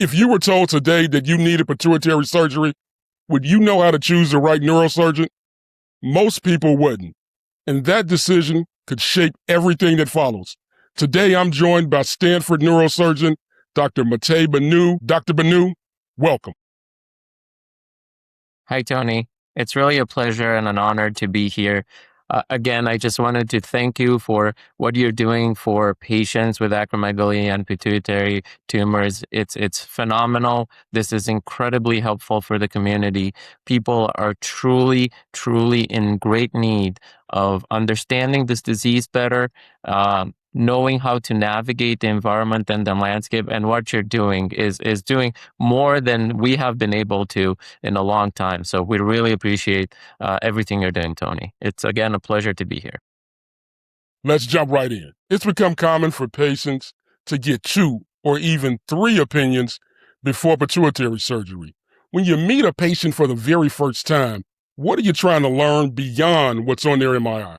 If you were told today that you needed pituitary surgery, would you know how to choose the right neurosurgeon? Most people wouldn't. And that decision could shape everything that follows. Today, I'm joined by Stanford neurosurgeon, Dr. Matei Banu. Dr. Banu, welcome. Hi, Tony. It's really a pleasure and an honor to be here. Again, I just wanted to thank you for what you're doing for patients with acromegaly and pituitary tumors. It's phenomenal. This is incredibly helpful for the community. People are truly, truly in great need of understanding this disease better, knowing how to navigate the environment and the landscape. And what you're doing is doing more than we have been able to in a long time. So we really appreciate everything you're doing, Tony. It's, again, a pleasure to be here. Let's jump right in. It's become common for patients to get 2 or even 3 opinions before pituitary surgery. When you meet a patient for the very first time, what are you trying to learn beyond what's on their MRI?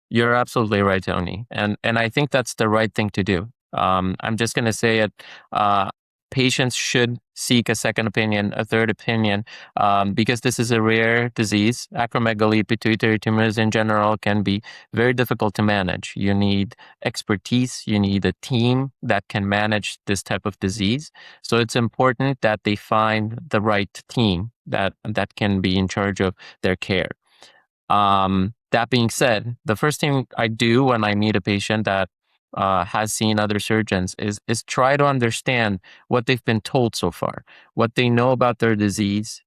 You're absolutely right, Tony. And I think that's the right thing to do. I'm just going to say it. Patients should seek a second opinion, a third opinion, because this is a rare disease. Acromegaly, pituitary tumors in general can be very difficult to manage. You need expertise. You need a team that can manage this type of disease. So it's important that they find the right team that can be in charge of their care. That being said, the first thing I do when I meet a patient that has seen other surgeons is try to understand what they've been told so far, what they know about their disease,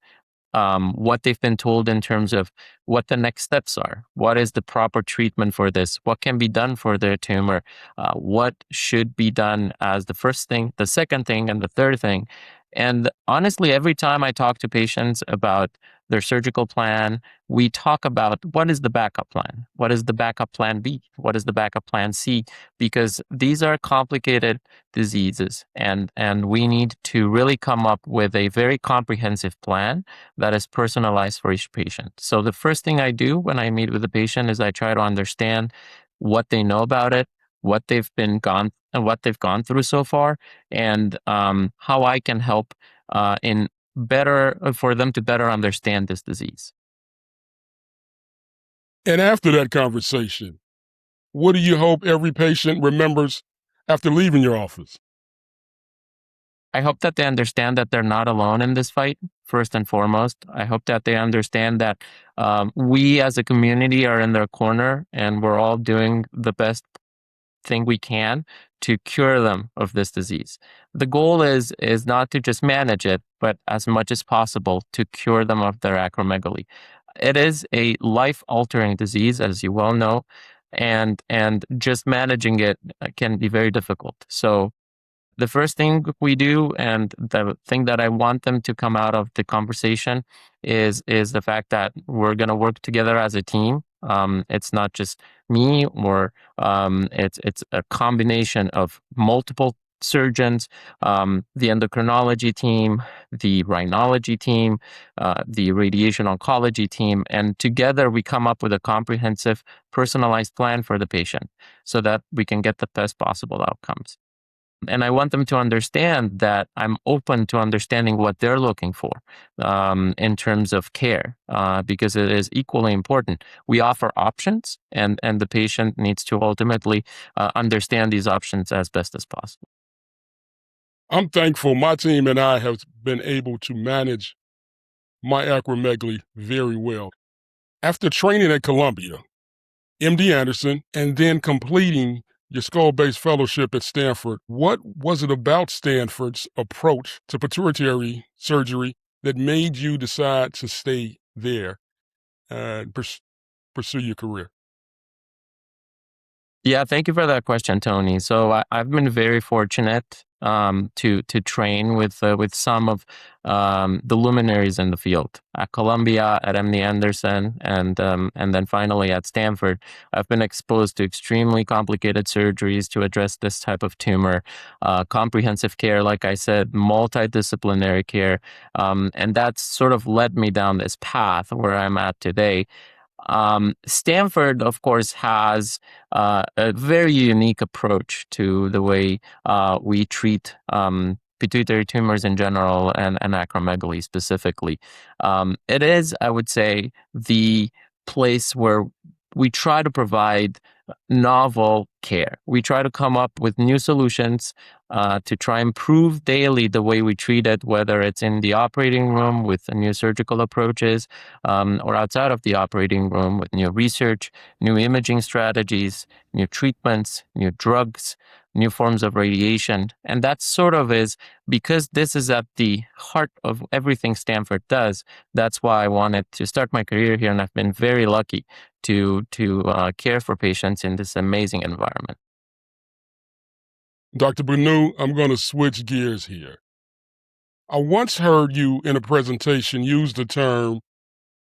what they've been told in terms of what the next steps are, what is the proper treatment for this, what can be done for their tumor, what should be done as the first thing, the second thing, and the third thing. And honestly, every time I talk to patients about their surgical plan, we talk about what is the backup plan? What is the backup plan B? What is the backup plan C? Because these are complicated diseases, and we need to really come up with a very comprehensive plan that is personalized for each patient. So the first thing I do when I meet with a patient is I try to understand what they know about it, what they've gone through so far, and how I can help in better for them to better understand this disease. And after that conversation, what do you hope every patient remembers after leaving your office? I hope that they understand that they're not alone in this fight, first and foremost. I hope that they understand that we as a community are in their corner and we're all doing the best thing we can to cure them of this disease. The goal is not to just manage it, but as much as possible to cure them of their acromegaly. It is a life-altering disease, as you well know, and just managing it can be very difficult. So the first thing we do, and the thing that I want them to come out of the conversation is the fact that we're going to work together as a team. It's not just me, or it's a combination of multiple surgeons, the endocrinology team, the rhinology team, the radiation oncology team, and together we come up with a comprehensive, personalized plan for the patient so that we can get the best possible outcomes. And I want them to understand that I'm open to understanding what they're looking for in terms of care, because it is equally important. We offer options, and the patient needs to ultimately understand these options as best as possible. I'm thankful my team and I have been able to manage my acromegaly very well. After training at Columbia, MD Anderson, and then completing your skull-based fellowship at Stanford, what was it about Stanford's approach to pituitary surgery that made you decide to stay there and pursue your career? Yeah, thank you for that question, Tony. So I've been very fortunate to train with some of the luminaries in the field at Columbia, at MD Anderson, and then finally at Stanford. I've been exposed to extremely complicated surgeries to address this type of tumor, comprehensive care, like I said, multidisciplinary care, and that's sort of led me down this path where I'm at today. Stanford, of course, has a very unique approach to the way we treat pituitary tumors in general and acromegaly specifically. It is, I would say, the place where we try to provide novel care. We try to come up with new solutions to try and improve daily the way we treat it, whether it's in the operating room with new surgical approaches or outside of the operating room with new research, new imaging strategies, new treatments, new drugs, new forms of radiation. And that sort of is because this is at the heart of everything Stanford does. That's why I wanted to start my career here, and I've been very lucky to care for patients in this amazing environment. Dr. Banu, I'm going to switch gears here. I once heard you in a presentation use the term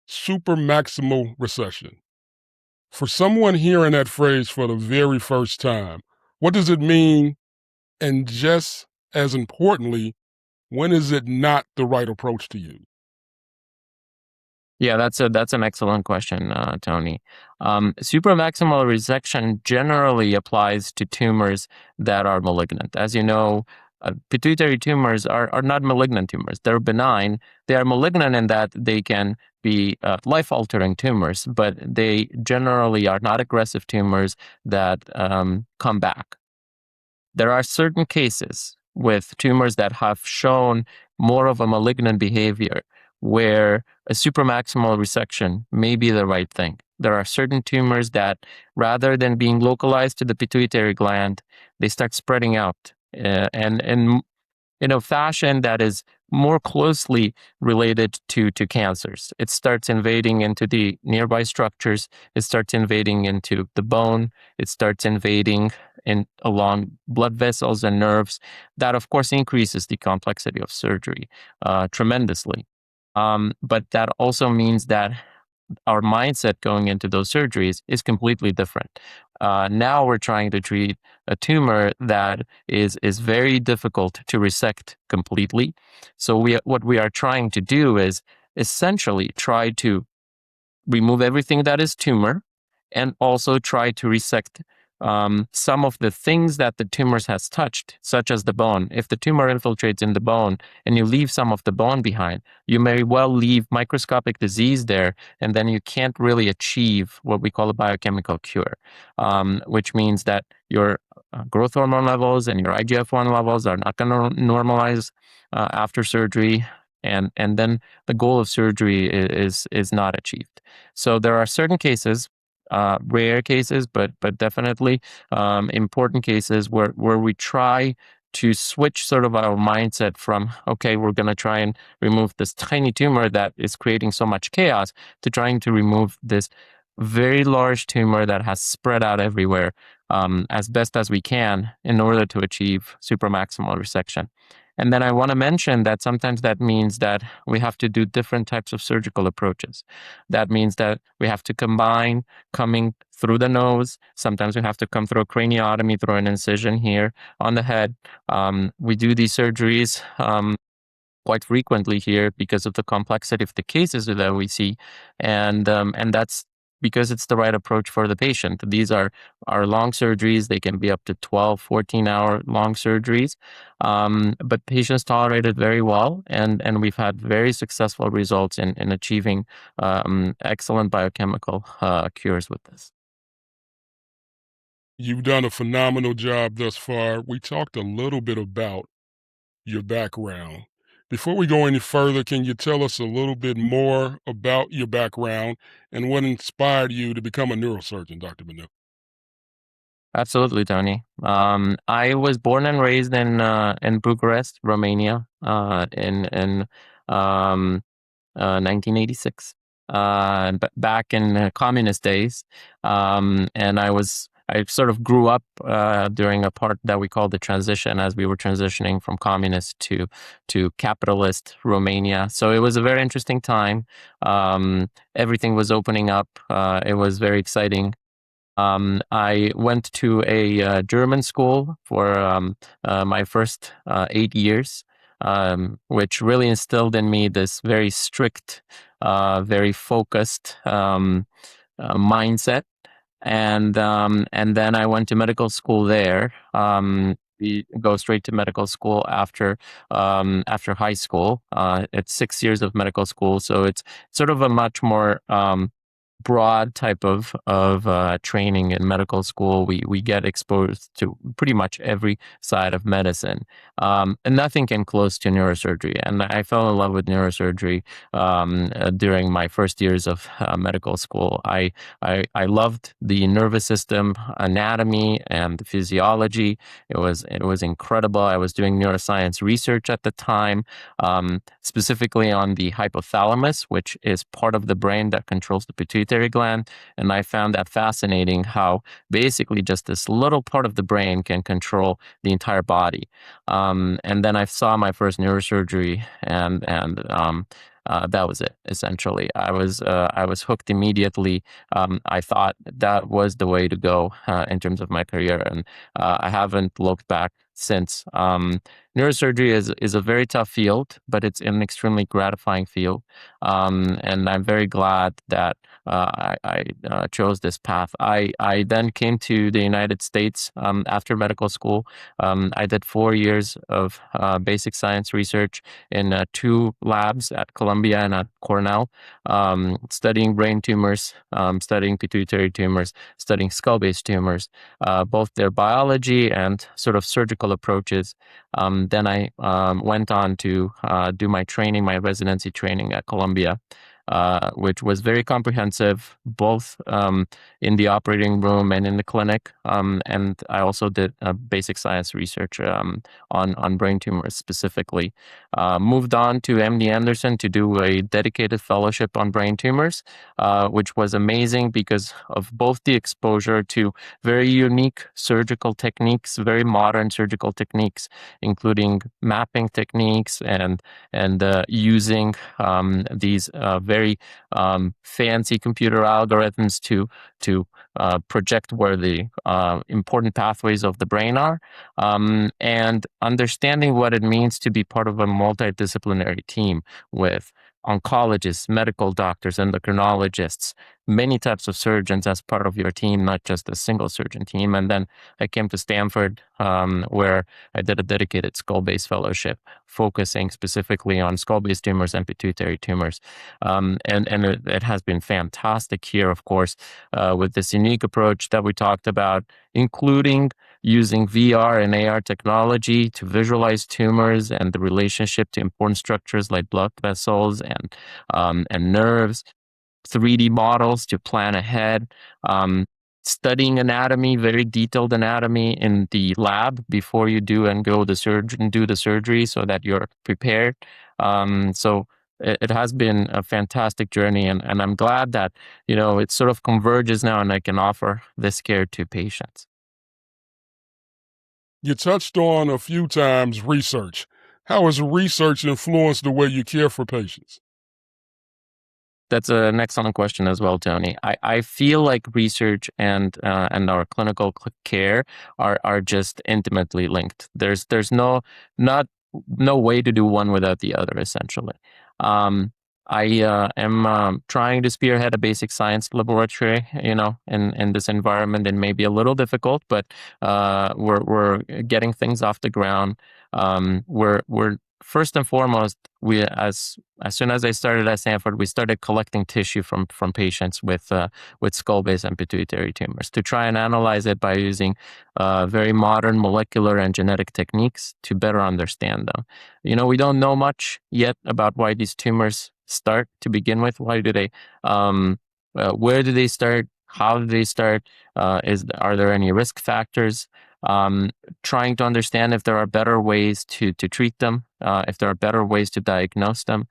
supramaximal resection. For someone hearing that phrase for the very first time, what does it mean? And just as importantly, when is it not the right approach to use? Yeah, that's an excellent question, Tony. Supramaximal resection generally applies to tumors that are malignant. As you know, pituitary tumors are not malignant tumors. They're benign. They are malignant in that they can be life-altering tumors, but they generally are not aggressive tumors that come back. There are certain cases with tumors that have shown more of a malignant behavior where a supramaximal resection may be the right thing. There are certain tumors that, rather than being localized to the pituitary gland, they start spreading out and in a fashion that is more closely related to cancers. It starts invading into the nearby structures. It starts invading into the bone. It starts invading along blood vessels and nerves. That, of course, increases the complexity of surgery tremendously. But that also means that our mindset going into those surgeries is completely different. Now we're trying to treat a tumor that is very difficult to resect completely. So what we are trying to do is essentially try to remove everything that is tumor and also try to resect some of the things that the tumors has touched, such as the bone. If the tumor infiltrates in the bone and you leave some of the bone behind, you may well leave microscopic disease there, and then you can't really achieve what we call a biochemical cure, which means that your growth hormone levels and your IGF-1 levels are not going to normalize after surgery. And then the goal of surgery is not achieved. So there are certain cases, rare cases, but definitely important cases where we try to switch sort of our mindset from, okay, we're going to try and remove this tiny tumor that is creating so much chaos, to trying to remove this very large tumor that has spread out everywhere as best as we can in order to achieve supramaximal resection. And then I want to mention that sometimes that means that we have to do different types of surgical approaches. That means that we have to combine coming through the nose. Sometimes we have to come through a craniotomy, through an incision here on the head. We do these surgeries quite frequently here because of the complexity of the cases that we see. And that's because it's the right approach for the patient. These are long surgeries. They can be up to 12, 14-hour long surgeries. But patients tolerate it very well, and we've had very successful results in achieving excellent biochemical cures with this. You've done a phenomenal job thus far. We talked a little bit about your background. Before we go any further, can you tell us a little bit more about your background and what inspired you to become a neurosurgeon, Dr. Banu? Absolutely, Tony. I was born and raised in Bucharest, Romania, in 1986, back in communist days, and I sort of grew up during a part that we call the transition, as we were transitioning from communist to capitalist Romania. So it was a very interesting time. Everything was opening up. It was very exciting. I went to a German school for my first 8 years, which really instilled in me this very strict, very focused mindset. And then I went to medical school there. We go straight to medical school after high school. It's 6 years of medical school, so it's sort of a much more broad type of training in medical school. We get exposed to pretty much every side of medicine, and nothing came close to neurosurgery. And I fell in love with neurosurgery during my first years of medical school. I loved the nervous system anatomy and the physiology. It was incredible. I was doing neuroscience research at the time, specifically on the hypothalamus, which is part of the brain that controls the pituitary gland. And I found that fascinating, how basically just this little part of the brain can control the entire body. And then I saw my first neurosurgery, and that was it. Essentially, I was hooked immediately. I thought that was the way to go in terms of my career, and I haven't looked back since. Neurosurgery is a very tough field, but it's an extremely gratifying field, and I'm very glad that I chose this path. I then came to the United States after medical school. I did 4 years of basic science research in 2 labs at Columbia and at Cornell, studying brain tumors, studying pituitary tumors, studying skull-based tumors, both their biology and sort of surgical approaches. Then I went on to do my training, my residency training at Columbia, which was very comprehensive, both in the operating room and in the clinic. And I also did basic science research on brain tumors specifically. Moved on to MD Anderson to do a dedicated fellowship on brain tumors, which was amazing because of both the exposure to very unique surgical techniques, very modern surgical techniques, including mapping techniques and using these very fancy computer algorithms to project where the important pathways of the brain are, and understanding what it means to be part of a multidisciplinary team with oncologists, medical doctors, endocrinologists, many types of surgeons as part of your team, not just a single surgeon team. And then I came to Stanford, where I did a dedicated skull-based fellowship, focusing specifically on skull-based tumors and pituitary tumors. And it has been fantastic here, of course, with this unique approach that we talked about, including using VR and AR technology to visualize tumors and the relationship to important structures like blood vessels and nerves, 3D models to plan ahead, studying anatomy, very detailed anatomy in the lab before you do the surgery so that you're prepared. So it has been a fantastic journey, and I'm glad that, it sort of converges now and I can offer this care to patients. You touched on a few times research. How has research influenced the way you care for patients? That's an excellent question as well, Tony. I feel like research and our clinical care are just intimately linked. There's no way to do one without the other, essentially. I am trying to spearhead a basic science laboratory, in this environment. It may be a little difficult, but we're getting things off the ground. We're first and foremost, as soon as I started at Stanford, we started collecting tissue from patients with skull-based and pituitary tumors to try and analyze it by using very modern molecular and genetic techniques to better understand them. We don't know much yet about why these tumors start to begin with. Why do they? Where do they start? How do they start? Are there any risk factors? Trying to understand if there are better ways to treat them, if there are better ways to diagnose them.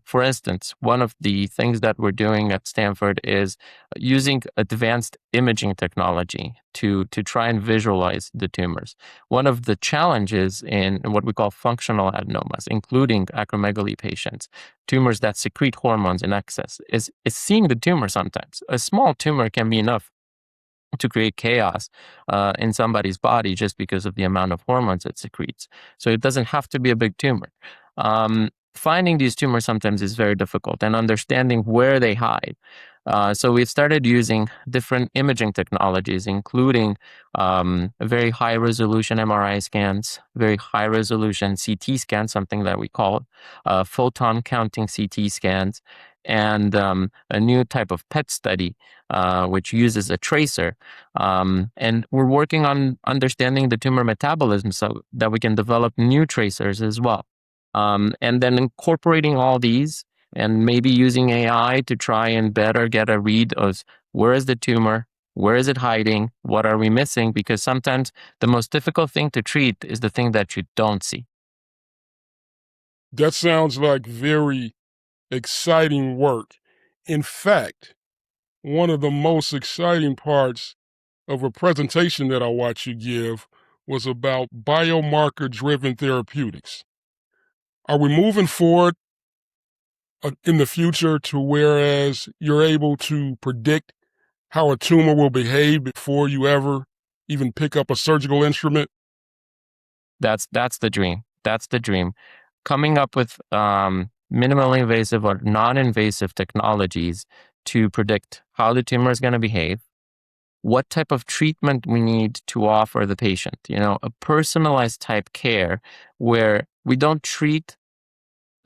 For instance, one of the things that we're doing at Stanford is using advanced imaging technology to try and visualize the tumors. One of the challenges in what we call functional adenomas, including acromegaly patients, tumors that secrete hormones in excess, is seeing the tumor sometimes. A small tumor can be enough to create chaos in somebody's body just because of the amount of hormones it secretes. So it doesn't have to be a big tumor. Finding these tumors sometimes is very difficult, and understanding where they hide. So we've started using different imaging technologies, including very high resolution MRI scans, very high resolution CT scans, something that we call photon counting CT scans, and a new type of PET study, which uses a tracer. And we're working on understanding the tumor metabolism so that we can develop new tracers as well. And then incorporating all these and maybe using AI to try and better get a read of where is the tumor, where is it hiding, what are we missing? Because sometimes the most difficult thing to treat is the thing that you don't see. That sounds like very exciting work. In fact, one of the most exciting parts of a presentation that I watched you give was about biomarker-driven therapeutics. Are we moving forward in the future to whereas you're able to predict how a tumor will behave before you ever even pick up a surgical instrument? That's the dream. That's the dream. Coming up with minimally invasive or non-invasive technologies to predict how the tumor is going to behave, what type of treatment we need to offer the patient. A personalized type care where we don't treat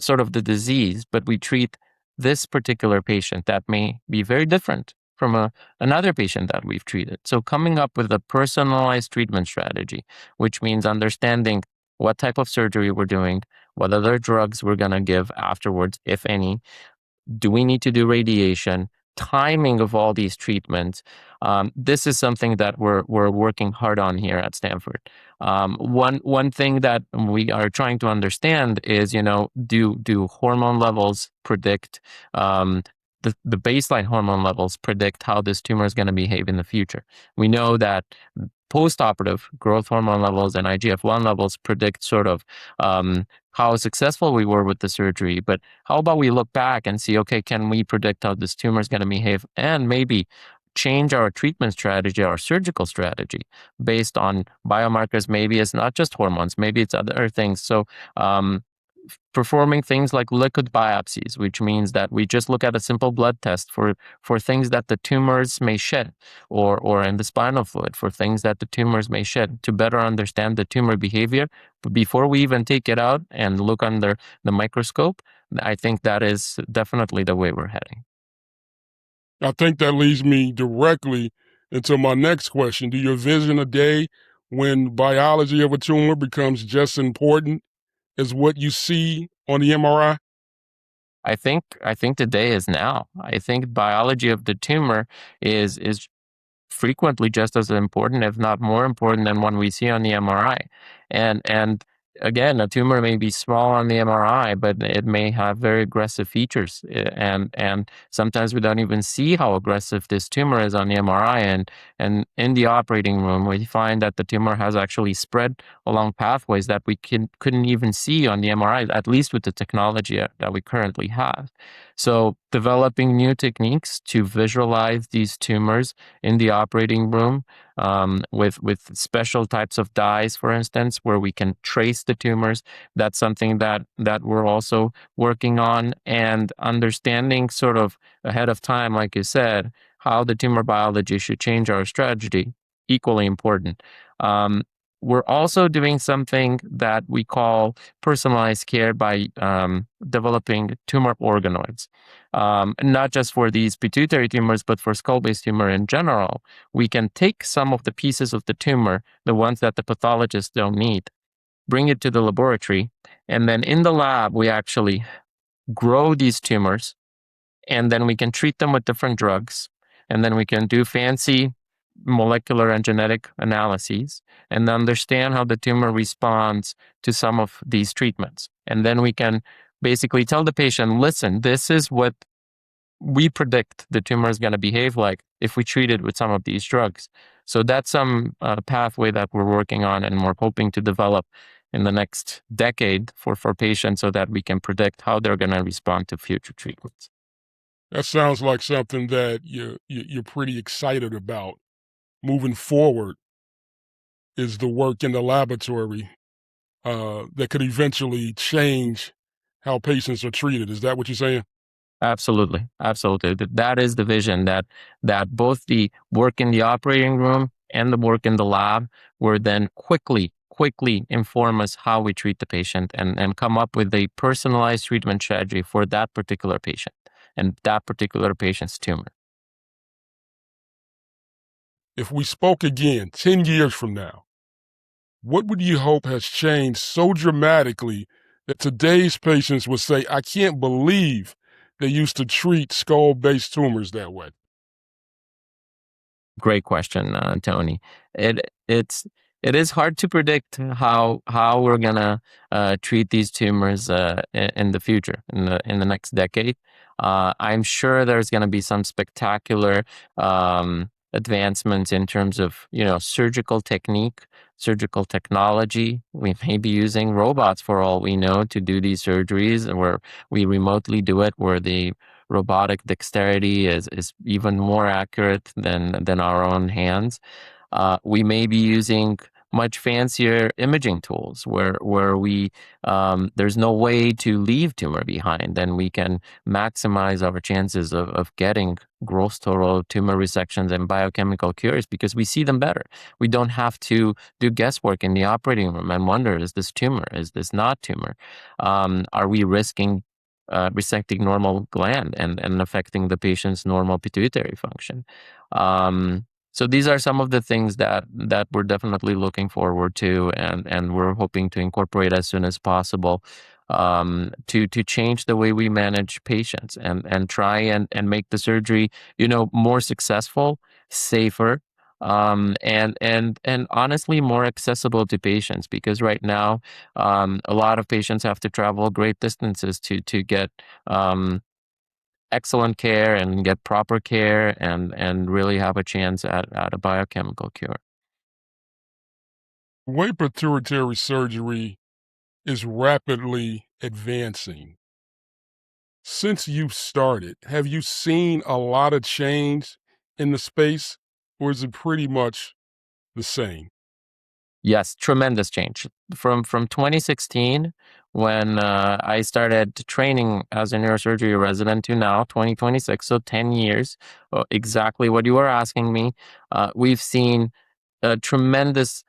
sort of the disease, but we treat this particular patient that may be very different from another patient that we've treated. So coming up with a personalized treatment strategy, which means understanding what type of surgery we're doing, what other drugs we're going to give afterwards, if any, do we need to do radiation, timing of all these treatments. This is something that we're working hard on here at Stanford. One thing that we are trying to understand is, do hormone levels predict the baseline hormone levels predict how this tumor is going to behave in the future? We know that post-operative growth hormone levels and IGF-1 levels predict sort of how successful we were with the surgery. But how about we look back and see, okay, can we predict how this tumor is going to behave and maybe change our treatment strategy, our surgical strategy based on biomarkers? Maybe it's not just hormones, maybe it's other things. So performing things like liquid biopsies, which means that we just look at a simple blood test for things that the tumors may shed, or in the spinal fluid for things that the tumors may shed, to better understand the tumor behavior. But before we even take it out and look under the microscope, I think that is definitely the way we're heading. I think that leads me directly into my next question. Do you envision a day when biology of a tumor becomes just important as what you see on the MRI? I think the day is now. I think biology of the tumor is frequently just as important, if not more important, than one we see on the MRI. And again, a tumor may be small on the MRI, but it may have very aggressive features. And sometimes we don't even see how aggressive this tumor is on the MRI. And in the operating room, we find that the tumor has actually spread along pathways that we couldn't even see on the MRI, at least with the technology that we currently have. So developing new techniques to visualize these tumors in the operating room, with special types of dyes, for instance, where we can trace the tumors. That's something that we're also working on, and understanding sort of ahead of time, like you said, how the tumor biology should change our strategy, equally important. We're also doing something that we call personalized care by developing tumor organoids. Not just for these pituitary tumors, but for skull-base tumor in general. We can take some of the pieces of the tumor, the ones that the pathologists don't need, bring it to the laboratory, and then in the lab, we actually grow these tumors, and then we can treat them with different drugs, and then we can do fancy molecular and genetic analyses and understand how the tumor responds to some of these treatments. And then we can basically tell the patient, listen, this is what we predict the tumor is going to behave like if we treat it with some of these drugs. So that's some pathway that we're working on, and we're hoping to develop in the next decade for patients so that we can predict how they're going to respond to future treatments. That sounds like something that you're pretty excited about. Moving forward is the work in the laboratory that could eventually change how patients are treated. Is that what you're saying? Absolutely, absolutely. That is the vision, that both the work in the operating room and the work in the lab will then quickly inform us how we treat the patient and come up with a personalized treatment strategy for that particular patient and that particular patient's tumor. If we spoke again 10 years from now, what would you hope has changed so dramatically that today's patients would say, I can't believe they used to treat skull-based tumors that way? Great question, Tony. It it's it is hard to predict how we're gonna treat these tumors in the future, in the next decade. I'm sure there's gonna be some spectacular advancements in terms of surgical technique, surgical technology. We may be using robots for all we know to do these surgeries, where we remotely do it, where the robotic dexterity is even more accurate than our own hands. We may be using much fancier imaging tools where we there's no way to leave tumor behind, and we can maximize our chances of getting gross total tumor resections and biochemical cures because we see them better. We don't have to do guesswork in the operating room and wonder, is this tumor? Is this not tumor? Are we risking resecting normal gland and affecting the patient's normal pituitary function? So these are some of the things that we're definitely looking forward to, and we're hoping to incorporate as soon as possible, to change the way we manage patients and try and make the surgery more successful, safer, and honestly more accessible to patients, because right now a lot of patients have to travel great distances to get excellent care and get proper care and really have a chance at a biochemical cure. The way pituitary surgery is rapidly advancing. Since you've started, have you seen a lot of change in the space, or is it pretty much the same? Yes, tremendous change from 2016, when I started training as a neurosurgery resident, to now 2026, so 10 years. Exactly what you were asking me. We've seen a tremendous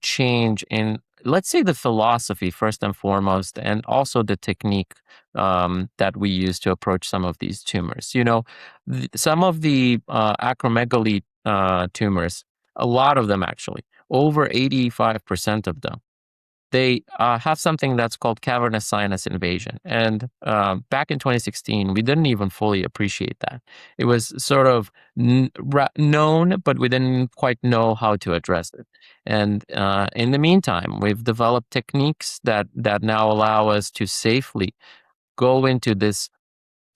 change in, let's say, the philosophy first and foremost, and also the technique that we use to approach some of these tumors. Some of the acromegaly tumors, a lot of them actually, over 85% of them, they have something that's called cavernous sinus invasion. And back in 2016, we didn't even fully appreciate that. It was sort of known, but we didn't quite know how to address it. And in the meantime, we've developed techniques that now allow us to safely go into this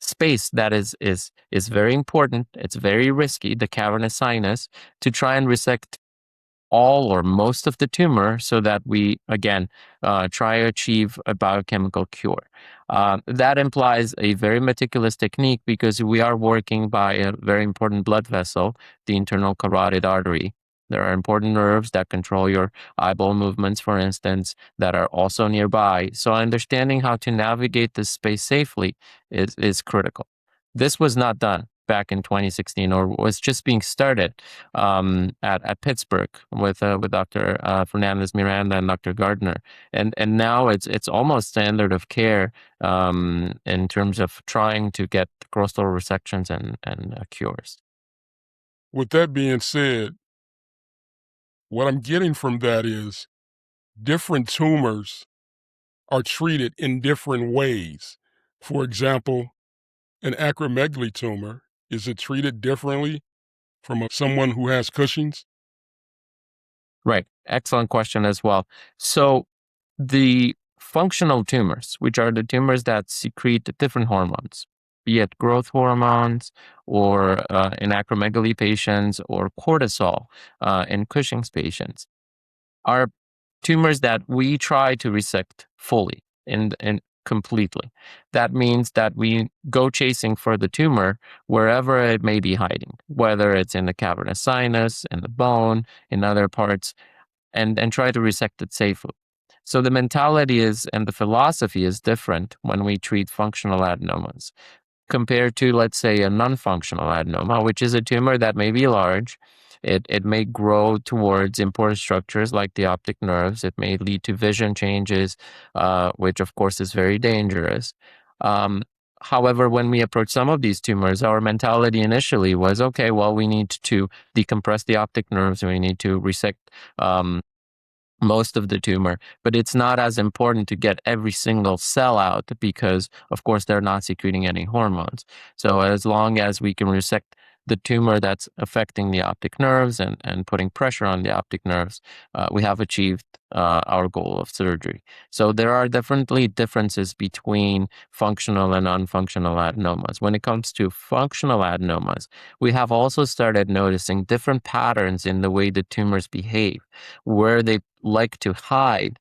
space that is very important. It's very risky, the cavernous sinus, to try and resect all or most of the tumor, so that we, again, try to achieve a biochemical cure. That implies a very meticulous technique, because we are working by a very important blood vessel, the internal carotid artery. There are important nerves that control your eyeball movements, for instance, that are also nearby. So understanding how to navigate this space safely is critical. This was not done back in 2016, or was just being started at Pittsburgh with Dr. Fernandez Miranda and Dr. Gardner, and now it's almost standard of care in terms of trying to get gross total resections and cures. With that being said, what I'm getting from that is different tumors are treated in different ways. For example, an acromegaly tumor, is it treated differently from someone who has Cushing's? Right. Excellent question as well. So the functional tumors, which are the tumors that secrete different hormones, be it growth hormones, or in acromegaly patients, or cortisol in Cushing's patients, are tumors that we try to resect fully and completely. That means that we go chasing for the tumor wherever it may be hiding, whether it's in the cavernous sinus, in the bone, in other parts, and try to resect it safely. So the mentality is, and the philosophy is different when we treat functional adenomas. compared to, let's say, a non-functional adenoma, which is a tumor that may be large. It may grow towards important structures like the optic nerves. It may lead to vision changes, which of course is very dangerous. However, when we approach some of these tumors, our mentality initially was, okay, well, we need to decompress the optic nerves. We need to resect most of the tumor, but it's not as important to get every single cell out because, of course, they're not secreting any hormones. So as long as we can resect the tumor that's affecting the optic nerves and putting pressure on the optic nerves, we have achieved our goal of surgery. So there are definitely differences between functional and unfunctional adenomas. When it comes to functional adenomas, we have also started noticing different patterns in the way the tumors behave, where they like to hide.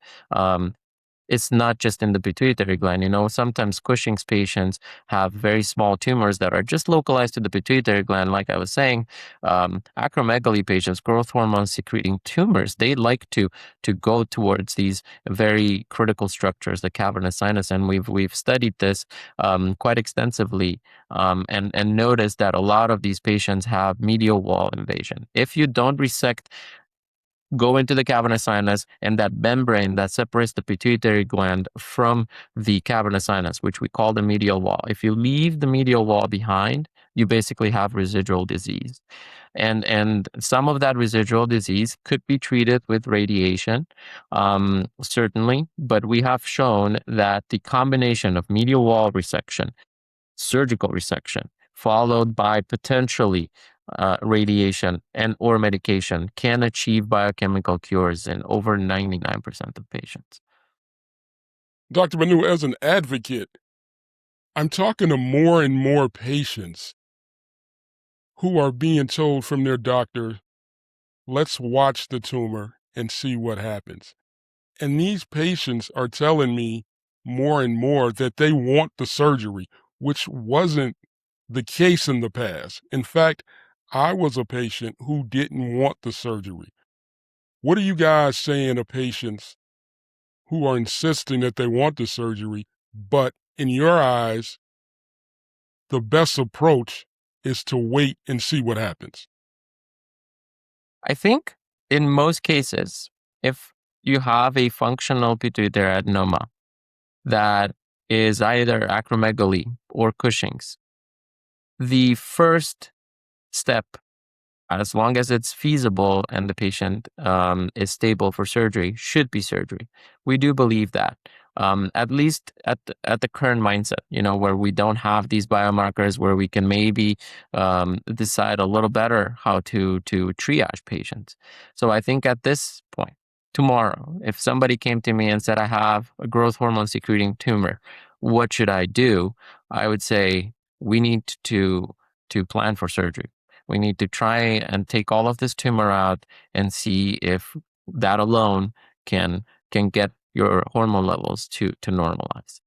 It's not just in the pituitary gland. Sometimes Cushing's patients have very small tumors that are just localized to the pituitary gland. Like I was saying, acromegaly patients, growth hormone secreting tumors, they like to go towards these very critical structures, the cavernous sinus, and we've studied this quite extensively, and noticed that a lot of these patients have medial wall invasion. If you don't resect, go into the cavernous sinus, and that membrane that separates the pituitary gland from the cavernous sinus, which we call the medial wall. If you leave the medial wall behind, you basically have residual disease. And some of that residual disease could be treated with radiation, certainly, but we have shown that the combination of medial wall resection, surgical resection, followed by potentially radiation and or medication, can achieve biochemical cures in over 99% of patients. Dr. Banu, as an advocate, I'm talking to more and more patients who are being told from their doctor, let's watch the tumor and see what happens. And these patients are telling me more and more that they want the surgery, which wasn't the case in the past. In fact, I was a patient who didn't want the surgery. What are you guys saying to patients who are insisting that they want the surgery, but in your eyes, the best approach is to wait and see what happens? I think in most cases, if you have a functional pituitary adenoma that is either acromegaly or Cushing's, the first step, as long as it's feasible and the patient is stable for surgery, should be surgery. We do believe that, at least at the current mindset, where we don't have these biomarkers, where we can maybe decide a little better how to triage patients. So I think at this point, tomorrow, if somebody came to me and said, I have a growth hormone secreting tumor, what should I do? I would say we need to plan for surgery. We need to try and take all of this tumor out and see if that alone can get your hormone levels to normalize.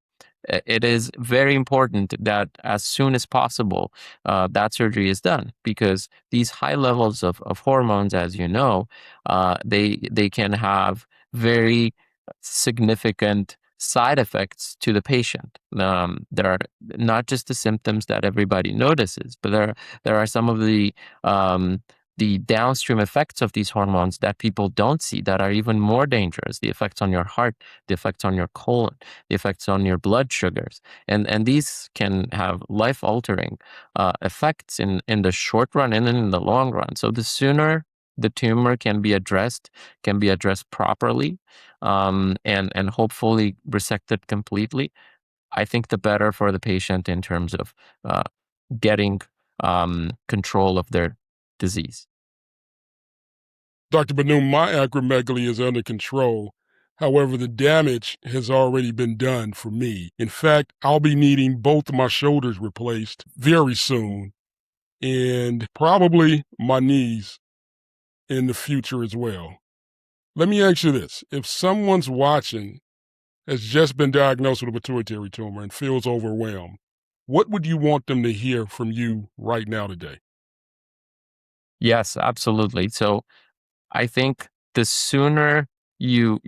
It is very important that as soon as possible that surgery is done, because these high levels of hormones, as you know, they can have very significant side effects to the patient. There are not just the symptoms that everybody notices, but there are some of the downstream effects of these hormones that people don't see that are even more dangerous. The effects on your heart, the effects on your colon, the effects on your blood sugars, and these can have life-altering effects in the short run and in the long run. So the sooner the tumor can be addressed properly, and hopefully resected completely, I think the better for the patient in terms of getting control of their disease. Dr. Banu, my acromegaly is under control. However, the damage has already been done for me. In fact, I'll be needing both my shoulders replaced very soon, and probably my knees in the future as well. Let me ask you this. If someone's watching has just been diagnosed with a pituitary tumor and feels overwhelmed, what would you want them to hear from you right now today? Yes, absolutely. So I think the sooner you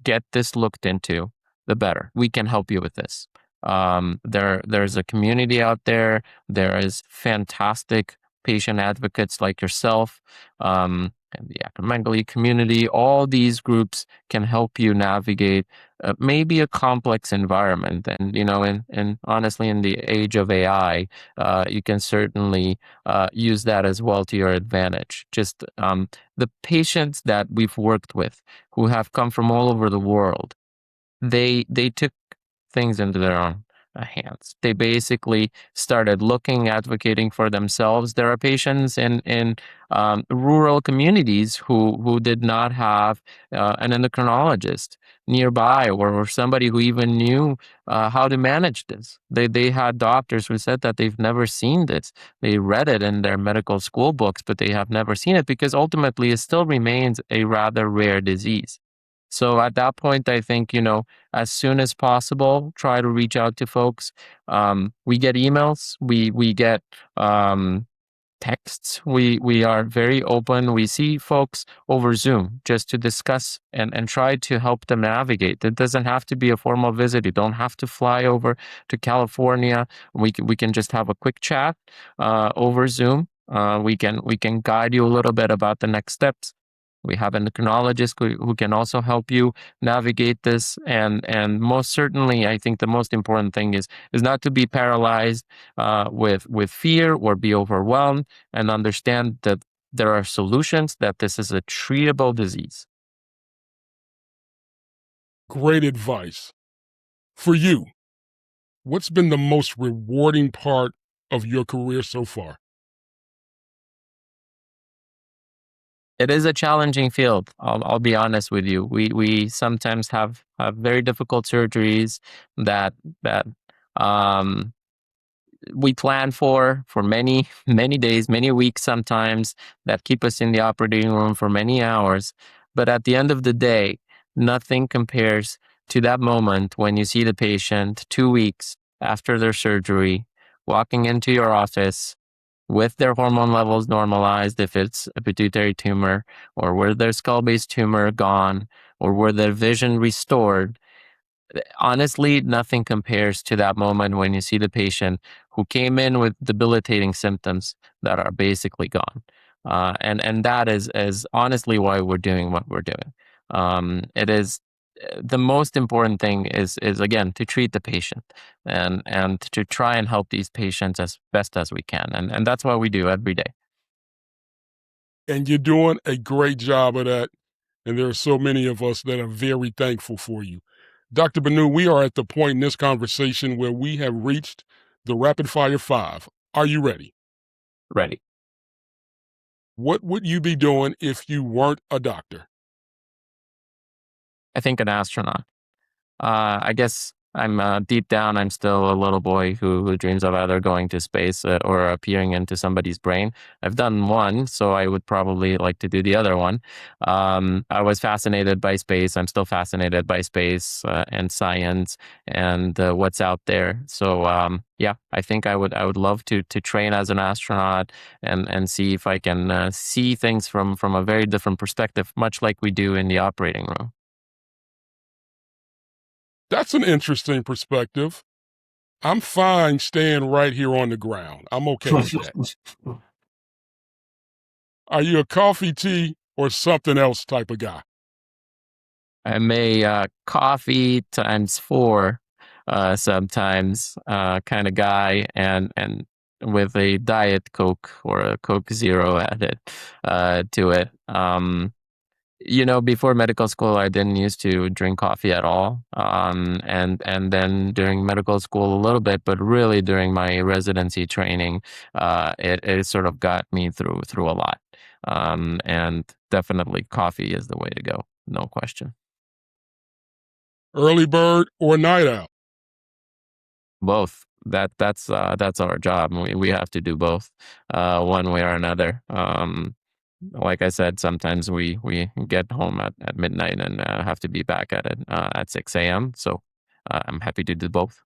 get this looked into, the better. We can help you with this. There's a community out there. There is fantastic patient advocates like yourself, and the Acromegaly community. All these groups can help you navigate maybe a complex environment. And, and honestly, in the age of AI, you can certainly use that as well to your advantage. Just the patients that we've worked with who have come from all over the world, they took things into their own hands. They basically started looking, advocating for themselves. There are patients in rural communities who did not have an endocrinologist nearby, or somebody who even knew how to manage this. They had doctors who said that they've never seen this. They read it in their medical school books, but they have never seen it because ultimately it still remains a rather rare disease. So at that point, I think, as soon as possible, try to reach out to folks. We get emails, we get texts. We are very open. We see folks over Zoom just to discuss and try to help them navigate. It doesn't have to be a formal visit. You don't have to fly over to California. We can just have a quick chat over Zoom. We can guide you a little bit about the next steps. We have endocrinologists who can also help you navigate this. And most certainly, I think the most important thing is not to be paralyzed with fear or be overwhelmed, and understand that there are solutions, that this is a treatable disease. Great advice. For you, what's been the most rewarding part of your career so far? It is a challenging field. I'll be honest with you. We sometimes have very difficult surgeries that um, we plan for many many days, many weeks sometimes, that keep us in the operating room for many hours. But at the end of the day, nothing compares to that moment when you see the patient 2 weeks after their surgery, walking into your office with their hormone levels normalized, if it's a pituitary tumor, or where their skull-based tumor gone, or where their vision restored. Honestly, nothing compares to that moment when you see the patient who came in with debilitating symptoms that are basically gone. And that is honestly why we're doing what we're doing. It is the most important thing is again to treat the patient, and to try and help these patients as best as we can. And that's what we do every day. And you're doing a great job of that. And there are so many of us that are very thankful for you. Dr. Banu, we are at the point in this conversation where we have reached the rapid fire 5. Are you ready? Ready. What would you be doing if you weren't a doctor? I think an astronaut. I guess deep down, I'm still a little boy who dreams of either going to space or appearing into somebody's brain. I've done one, so I would probably like to do the other one. I was fascinated by space. I'm still fascinated by space and science and what's out there. So yeah, I think I would love to train as an astronaut and see if I can see things from a very different perspective, much like we do in the operating room. That's an interesting perspective. I'm fine staying right here on the ground. I'm okay with that. Are you a coffee, tea, or something else type of guy? I'm a coffee times four sometimes kind of guy, and with a Diet Coke or a Coke Zero added to it. Before medical school, I didn't used to drink coffee at all. And then during medical school a little bit, but really during my residency training, it sort of got me through a lot. And definitely coffee is the way to go, no question. Early bird or night owl? Both. That's our job. We have to do both, one way or another. Like I said, sometimes we get home at midnight and have to be back at it at 6 a.m. So I'm happy to do both.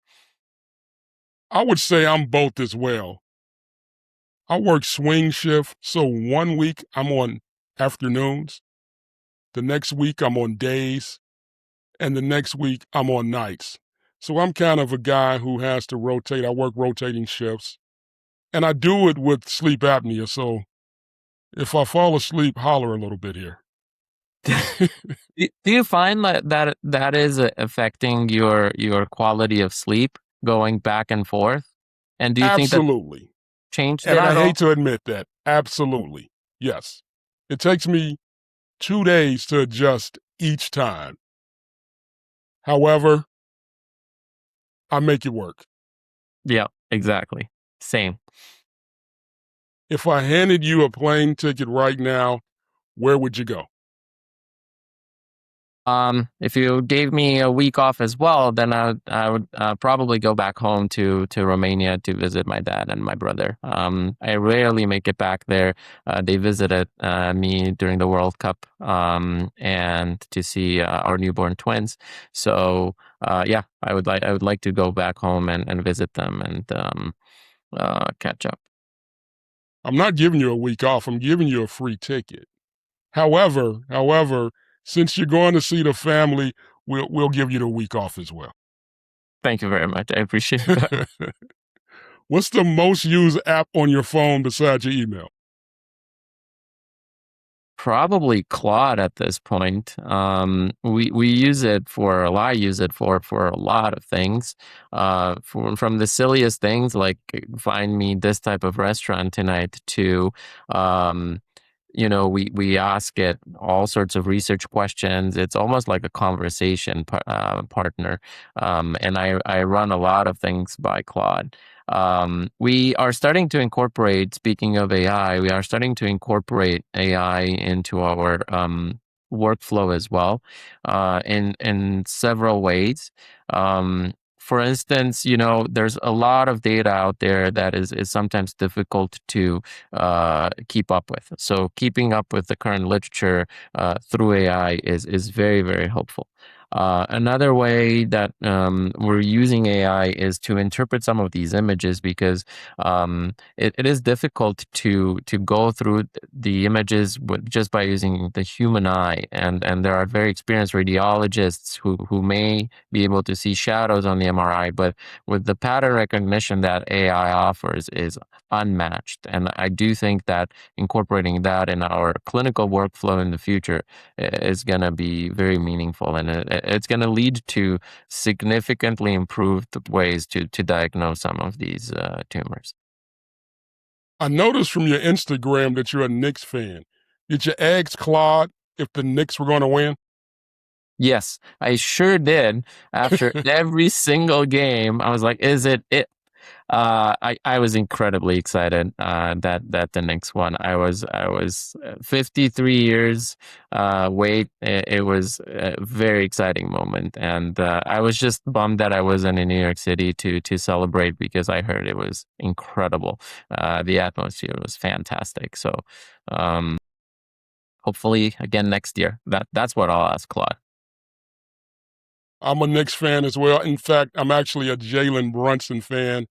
I would say I'm both as well. I work swing shift, so 1 week I'm on afternoons, the next week I'm on days, and the next week I'm on nights. So I'm kind of a guy who has to rotate. I work rotating shifts, and I do it with sleep apnea. So if I fall asleep, holler a little bit here. Do you find that is affecting your quality of sleep going back and forth? And do you think that Absolutely. changed And it I at all? hate to admit that. Absolutely. Yes. It takes me 2 days to adjust each time. However, I make it work. Yeah, exactly. Same. If I handed you a plane ticket right now, where would you go? If you gave me a week off as well, then I would probably go back home to Romania to visit my dad and my brother. I rarely make it back there. They visited me during the World Cup and to see our newborn twins. So yeah, I would like to go back home and visit them and catch up. I'm not giving you a week off. I'm giving you a free ticket. However, since you're going to see the family, we'll give you the week off as well. Thank you very much. I appreciate that. What's the most used app on your phone besides your email? Probably Claude at this point. We use it for, well, I use it for a lot of things. From the silliest things like find me this type of restaurant tonight to um, we ask it all sorts of research questions. It's almost like a conversation partner. And I run a lot of things by Claude. We are starting to incorporate, speaking of AI, we are starting to incorporate AI into our workflow as well, in several ways. For instance, there's a lot of data out there that is sometimes difficult to keep up with. So keeping up with the current literature through AI is very, very helpful. Another way that we're using AI is to interpret some of these images because it is difficult to go through the images just by using the human eye, and there are very experienced radiologists who may be able to see shadows on the MRI, but with the pattern recognition that AI offers is unmatched. And I do think that incorporating that in our clinical workflow in the future is going to be very meaningful, and it's going to lead to significantly improved ways to diagnose some of these tumors. I noticed from your Instagram that you're a Knicks fan. Did you ask Claude if the Knicks were going to win? Yes, I sure did. After every single game, I was like, "Is it it?" I was incredibly excited that the Knicks won. I was 53 years wait. It was a very exciting moment, and I was just bummed that I wasn't in New York City to celebrate because I heard it was incredible. The atmosphere was fantastic. So um, hopefully again next year. That's what I'll ask Claude. I'm a Knicks fan as well. In fact, I'm actually a Jalen Brunson fan.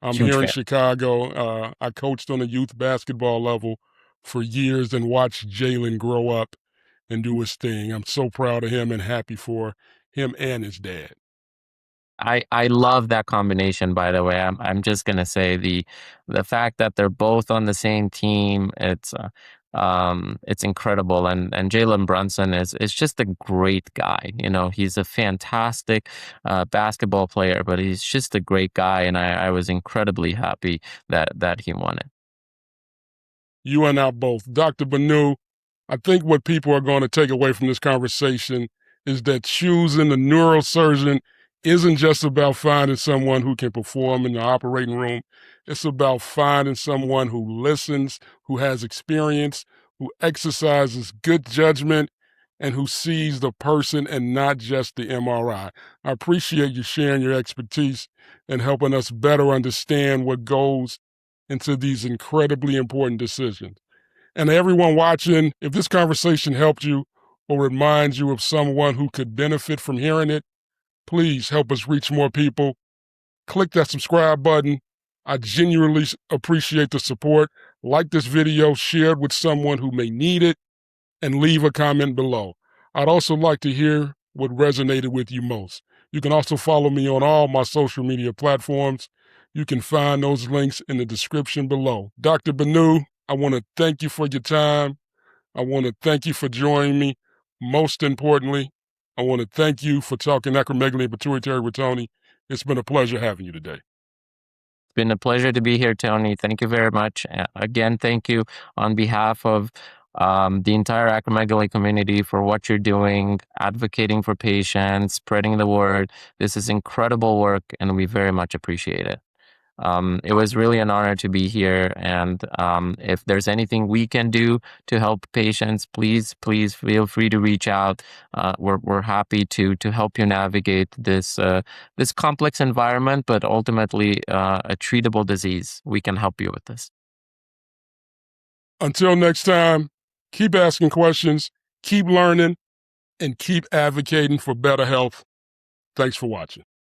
I'm Huge here in fan. Chicago. I coached on a youth basketball level for years and watched Jalen grow up and do his thing. I'm so proud of him and happy for him and his dad. I love that combination, by the way. I'm just gonna say the fact that they're both on the same team, it's incredible. And Jalen Brunson is just a great guy. He's a fantastic basketball player, but he's just a great guy, and I was incredibly happy that he won it. You and I both. Dr. Banu, I think what people are going to take away from this conversation is that choosing a neurosurgeon isn't just about finding someone who can perform in the operating room. It's about finding someone who listens, who has experience, who exercises good judgment, and who sees the person and not just the MRI. I appreciate you sharing your expertise and helping us better understand what goes into these incredibly important decisions. And everyone watching, if this conversation helped you or reminds you of someone who could benefit from hearing it, please help us reach more people. Click that subscribe button. I genuinely appreciate the support. Like this video, share it with someone who may need it, and leave a comment below. I'd also like to hear what resonated with you most. You can also follow me on all my social media platforms. You can find those links in the description below. Dr. Banu, I want to thank you for your time. I want to thank you for joining me. Most importantly, I want to thank you for talking acromegaly and pituitary with Tony. It's been a pleasure having you today. It's been a pleasure to be here, Tony. Thank you very much. Again, thank you on behalf of the entire acromegaly community for what you're doing, advocating for patients, spreading the word. This is incredible work, and we very much appreciate it. It was really an honor to be here, and if there's anything we can do to help patients, please feel free to reach out. We're happy to help you navigate this complex environment, but ultimately a treatable disease. We can help you with this. Until next time, keep asking questions, keep learning, and keep advocating for better health. Thanks for watching.